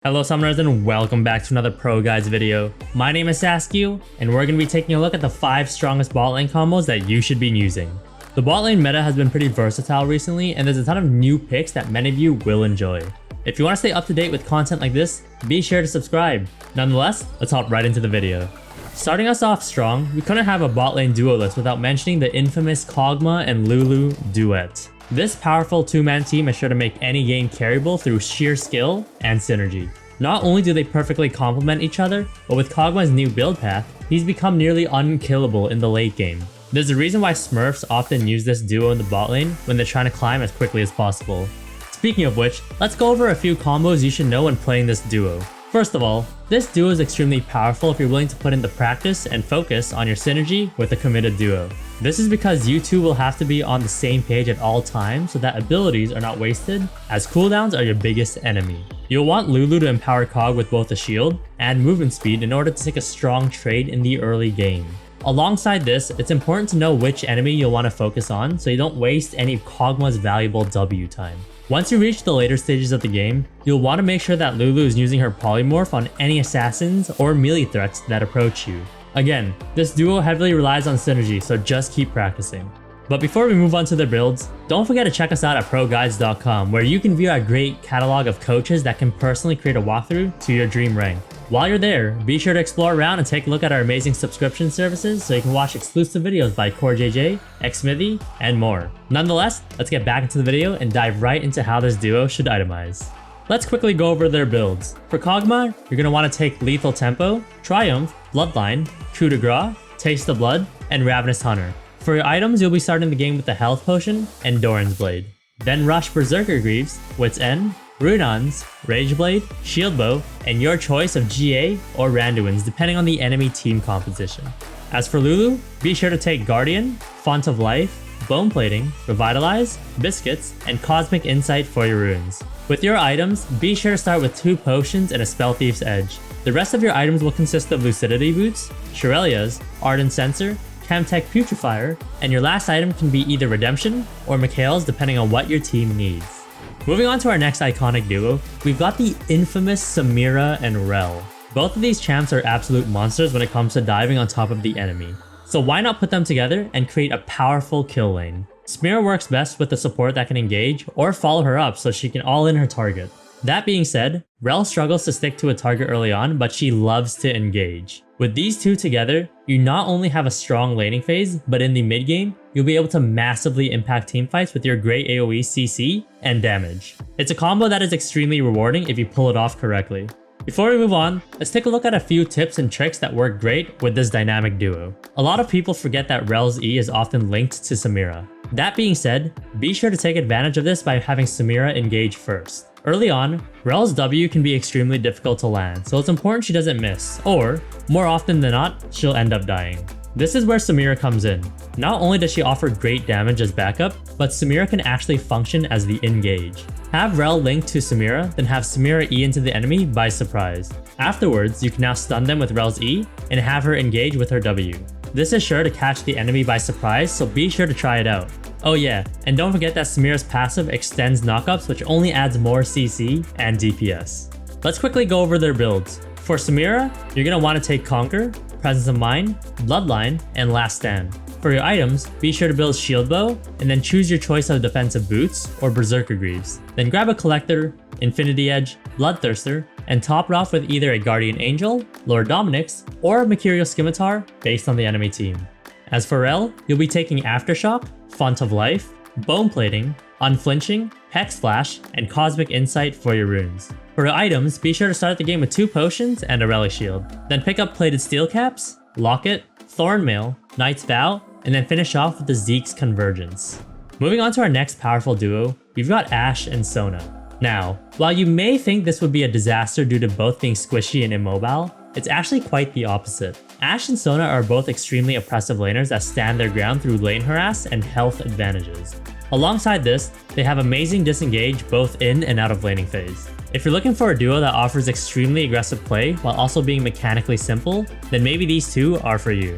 Hello summoners and welcome back to another ProGuides video. My name is Saskew and we're going to be taking a look at the 5 strongest bot lane combos that you should be using. The bot lane meta has been pretty versatile recently and there's a ton of new picks that many of you will enjoy. If you want to stay up to date with content like this, be sure to subscribe. Nonetheless, let's hop right into the video. Starting us off strong, we couldn't have a bot lane duo list without mentioning the infamous Kogmaw and Lulu Duet. This powerful two-man team is sure to make any game carryable through sheer skill and synergy. Not only do they perfectly complement each other, but with Kogmaw's new build path, he's become nearly unkillable in the late game. There's a reason why Smurfs often use this duo in the bot lane when they're trying to climb as quickly as possible. Speaking of which, let's go over a few combos you should know when playing this duo. First of all, this duo is extremely powerful if you're willing to put in the practice and focus on your synergy with a committed duo. This is because you two will have to be on the same page at all times so that abilities are not wasted, as cooldowns are your biggest enemy. You'll want Lulu to empower Kog with both a shield and movement speed in order to take a strong trade in the early game. Alongside this, it's important to know which enemy you'll want to focus on so you don't waste any of Kogmaw's valuable W time. Once you reach the later stages of the game, you'll want to make sure that Lulu is using her polymorph on any assassins or melee threats that approach you. Again, this duo heavily relies on synergy, so just keep practicing. But before we move on to their builds, don't forget to check us out at ProGuides.com where you can view our great catalog of coaches that can personally create a walkthrough to your dream rank. While you're there, be sure to explore around and take a look at our amazing subscription services so you can watch exclusive videos by CoreJJ, XSmithy, and more. Nonetheless, let's get back into the video and dive right into how this duo should itemize. Let's quickly go over their builds. For Kogmaw, you're going to want to take Lethal Tempo, Triumph, Bloodline, Coup de Grace, Taste the Blood, and Ravenous Hunter. For your items, you'll be starting the game with the Health Potion and Doran's Blade. Then rush Berserker Greaves, Wit's End, Runons, Rage Blade, Shield Bow, and your choice of GA or Randuin's depending on the enemy team composition. As for Lulu, be sure to take Guardian, Font of Life, Bone Plating, Revitalize, Biscuits, and Cosmic Insight for your runes. With your items, be sure to start with 2 potions and a Spell Thief's Edge. The rest of your items will consist of Lucidity Boots, Shirelia's, Ardent Sensor, Chemtech Putrefier, and your last item can be either Redemption or Mikhail's depending on what your team needs. Moving on to our next iconic duo, we've got the infamous Samira and Rel. Both of these champs are absolute monsters when it comes to diving on top of the enemy. So why not put them together and create a powerful kill lane? Samira works best with the support that can engage or follow her up so she can all-in her target. That being said, Rel struggles to stick to a target early on, but she loves to engage. With these two together, you not only have a strong laning phase, but in the mid game, you'll be able to massively impact teamfights with your great AoE CC and damage. It's a combo that is extremely rewarding if you pull it off correctly. Before we move on, let's take a look at a few tips and tricks that work great with this dynamic duo. A lot of people forget that Rel's E is often linked to Samira. That being said, be sure to take advantage of this by having Samira engage first. Early on, Rel's W can be extremely difficult to land, so it's important she doesn't miss, or, more often than not, she'll end up dying. This is where Samira comes in. Not only does she offer great damage as backup, but Samira can actually function as the engage. Have Rel linked to Samira, then have Samira E into the enemy by surprise. Afterwards, you can now stun them with Rel's E, and have her engage with her W. This is sure to catch the enemy by surprise, so be sure to try it out. Oh yeah, and don't forget that Samira's passive extends knockups, which only adds more CC and DPS. Let's quickly go over their builds. For Samira, you're going to want to take Conquer, Presence of Mind, Bloodline, and Last Stand. For your items, be sure to build Shield Bow, and then choose your choice of Defensive Boots or Berserker Greaves. Then grab a Collector, Infinity Edge, Bloodthirster, and top it off with either a Guardian Angel, Lord Dominic's, or a Mercurial Scimitar based on the enemy team. As for Rel, you'll be taking Aftershock, Font of Life, Bone Plating, Unflinching, Hex Flash, and Cosmic Insight for your runes. For your items, be sure to start the game with 2 potions and a Relic Shield. Then pick up Plated Steel Caps, Locket, Thornmail, Knight's Vow, and then finish off with the Zeke's Convergence. Moving on to our next powerful duo, we've got Ashe and Sona. Now, while you may think this would be a disaster due to both being squishy and immobile, it's actually quite the opposite. Ashe and Sona are both extremely oppressive laners that stand their ground through lane harass and health advantages. Alongside this, they have amazing disengage both in and out of laning phase. If you're looking for a duo that offers extremely aggressive play while also being mechanically simple, then maybe these two are for you.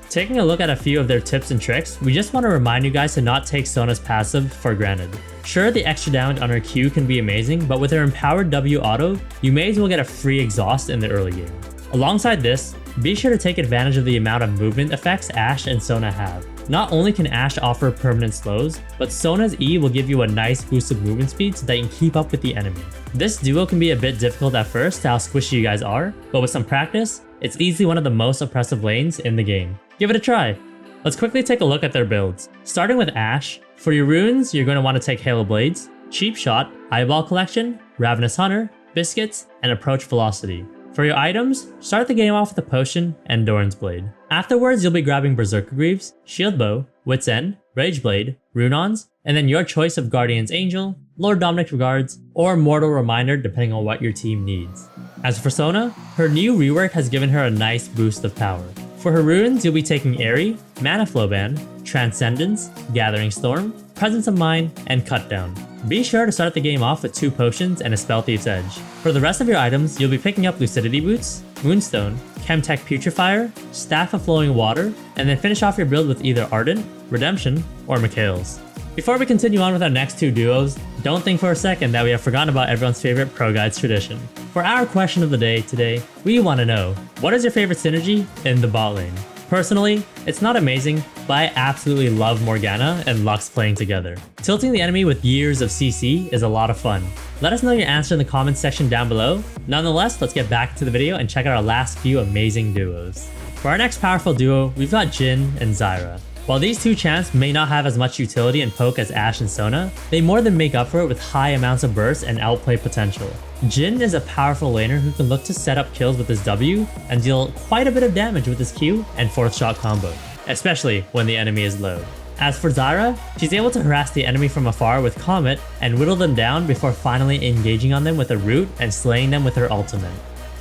Taking a look at a few of their tips and tricks, we just want to remind you guys to not take Sona's passive for granted. Sure, the extra damage on her Q can be amazing, but with her empowered W auto, you may as well get a free exhaust in the early game. Alongside this, be sure to take advantage of the amount of movement effects Ashe and Sona have. Not only can Ashe offer permanent slows, but Sona's E will give you a nice boost of movement speed so that you can keep up with the enemy. This duo can be a bit difficult at first to how squishy you guys are, but with some practice, it's easily one of the most oppressive lanes in the game. Give it a try! Let's quickly take a look at their builds. Starting with Ashe, for your runes, you're going to want to take Halo Blades, Cheap Shot, Eyeball Collection, Ravenous Hunter, Biscuits, and Approach Velocity. For your items, start the game off with a Potion and Doran's Blade. Afterwards, you'll be grabbing Berserker Greaves, Shield Bow, Wit's End, Rage Blade, Runons, and then your choice of Guardian's Angel, Lord Dominic's Regards, or Mortal Reminder depending on what your team needs. As for Sona, her new rework has given her a nice boost of power. For her runes, you'll be taking Airy, Mana Flow Ban, Transcendence, Gathering Storm, Presence of Mind, and Cut Down. Be sure to start the game off with 2 potions and a Spell Thief's Edge. For the rest of your items, you'll be picking up Lucidity Boots, Moonstone, Chemtech Putrefier, Staff of Flowing Water, and then finish off your build with either Ardent, Redemption, or Mikhail's. Before we continue on with our next 2 duos, don't think for a second that we have forgotten about everyone's favorite ProGuides tradition. For our question of the day today, we want to know, what is your favorite synergy in the bot lane? Personally, it's not amazing, but I absolutely love Morgana and Lux playing together. Tilting the enemy with years of CC is a lot of fun. Let us know your answer in the comments section down below. Nonetheless, let's get back to the video and check out our last few amazing duos. For our next powerful duo, we've got Jin and Zyra. While these 2 champs may not have as much utility and poke as Ashe and Sona, they more than make up for it with high amounts of burst and outplay potential. Jin is a powerful laner who can look to set up kills with his W and deal quite a bit of damage with his Q and 4th shot combo, especially when the enemy is low. As for Zyra, she's able to harass the enemy from afar with Comet and whittle them down before finally engaging on them with a root and slaying them with her ultimate.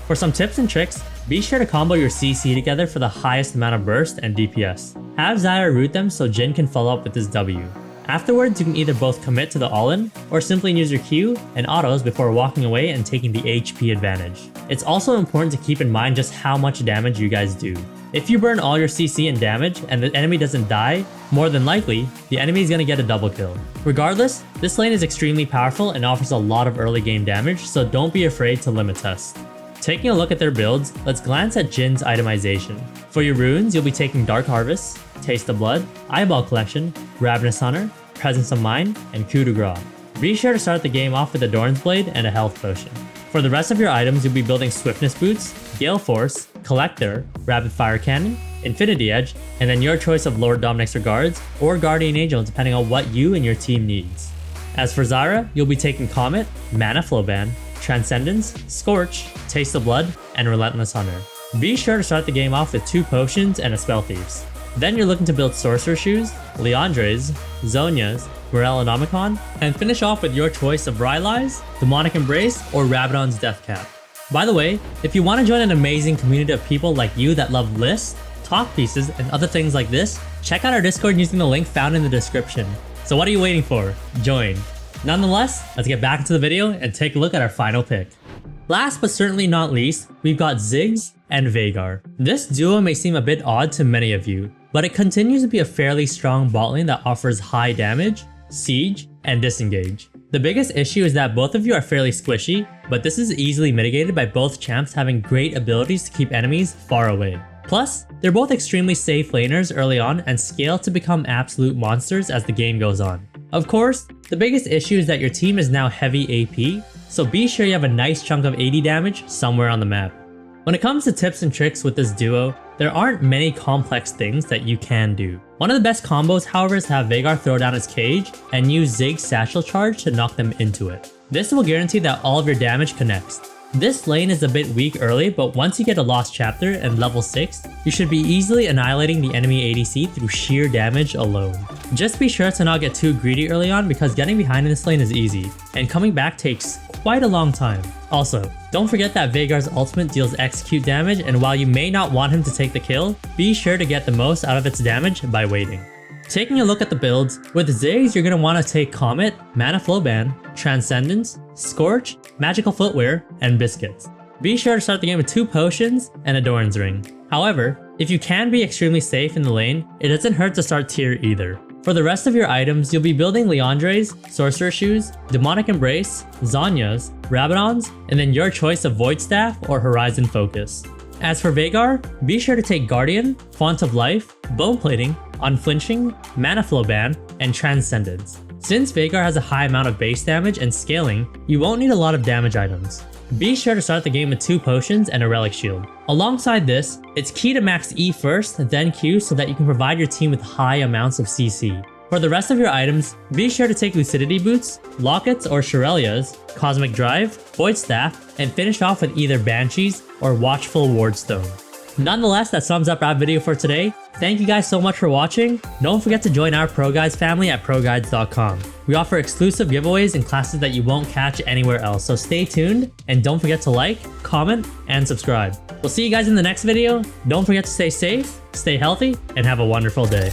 For some tips and tricks, be sure to combo your CC together for the highest amount of burst and DPS. Have Zyra root them so Jin can follow up with his W. Afterwards, you can either both commit to the all-in, or simply use your Q and autos before walking away and taking the HP advantage. It's also important to keep in mind just how much damage you guys do. If you burn all your CC and damage and the enemy doesn't die, more than likely, the enemy is going to get a double kill. Regardless, this lane is extremely powerful and offers a lot of early game damage, so don't be afraid to limit test. Taking a look at their builds, let's glance at Jin's itemization. For your runes, you'll be taking Dark Harvest, Taste of Blood, Eyeball Collection, Ravenous Hunter, Presence of Mind, and Coup de Grace. Be sure to start the game off with a Doran's Blade and a Health Potion. For the rest of your items, you'll be building Swiftness Boots, Gale Force, Collector, Rapid Fire Cannon, Infinity Edge, and then your choice of Lord Dominic's Regards or Guardian Angel depending on what you and your team needs. As for Zyra, you'll be taking Comet, Mana Flow Ban, Transcendence, Scorch, Taste of Blood, and Relentless Hunter. Be sure to start the game off with 2 potions and a Spell Thieves. Then you're looking to build Sorcerer Shoes, Leandre's, Zhonya's, Morel Anomicon, and finish off with your choice of Rylai's, Demonic Embrace, or Rabadon's Death Cap. By the way, if you want to join an amazing community of people like you that love lists, talk pieces, and other things like this, check out our Discord using the link found in the description. So what are you waiting for? Join. Nonetheless, let's get back into the video and take a look at our final pick. Last but certainly not least, we've got Ziggs and Veigar. This duo may seem a bit odd to many of you, but it continues to be a fairly strong bot lane that offers high damage, siege, and disengage. The biggest issue is that both of you are fairly squishy, but this is easily mitigated by both champs having great abilities to keep enemies far away. Plus, they're both extremely safe laners early on and scale to become absolute monsters as the game goes on. Of course, the biggest issue is that your team is now heavy AP, so be sure you have a nice chunk of AD damage somewhere on the map. When it comes to tips and tricks with this duo, there aren't many complex things that you can do. One of the best combos, however, is to have Veigar throw down his cage and use Ziggs' Satchel Charge to knock them into it. This will guarantee that all of your damage connects. This lane is a bit weak early, but once you get a Lost Chapter and level 6, you should be easily annihilating the enemy ADC through sheer damage alone. Just be sure to not get too greedy early on because getting behind in this lane is easy, and coming back takes quite a long time. Also, don't forget that Veigar's ultimate deals execute damage, and while you may not want him to take the kill, be sure to get the most out of its damage by waiting. Taking a look at the builds, with Ziggs you're going to want to take Comet, Mana Flow Ban, Transcendence, Scorch, Magical Footwear, and Biscuits. Be sure to start the game with 2 potions and a Doran's Ring. However, If you can be extremely safe in the lane, it doesn't hurt to start tier either. For the rest of your items, you'll be building Leandre's, Sorcerer Shoes, Demonic Embrace, Zanya's, Rabadon's, and then your choice of Void Staff or Horizon Focus. As for Veigar, be sure to take Guardian, Font of Life, Bone Plating, Unflinching, Mana Flow Ban, and Transcendence. Since Veigar has a high amount of base damage and scaling, you won't need a lot of damage items. Be sure to start the game with 2 potions and a relic shield. Alongside this, it's key to max E first, then Q so that you can provide your team with high amounts of CC. For the rest of your items, be sure to take Lucidity Boots, Lockets or Shirelias, Cosmic Drive, Void Staff, and finish off with either Banshees or Watchful Wardstone. Nonetheless, that sums up our video for today. Thank you guys so much for watching. Don't forget to join our ProGuides family at ProGuides.com. We offer exclusive giveaways and classes that you won't catch anywhere else, so stay tuned and don't forget to like, comment, and subscribe. We'll see you guys in the next video. Don't forget to stay safe, stay healthy, and have a wonderful day.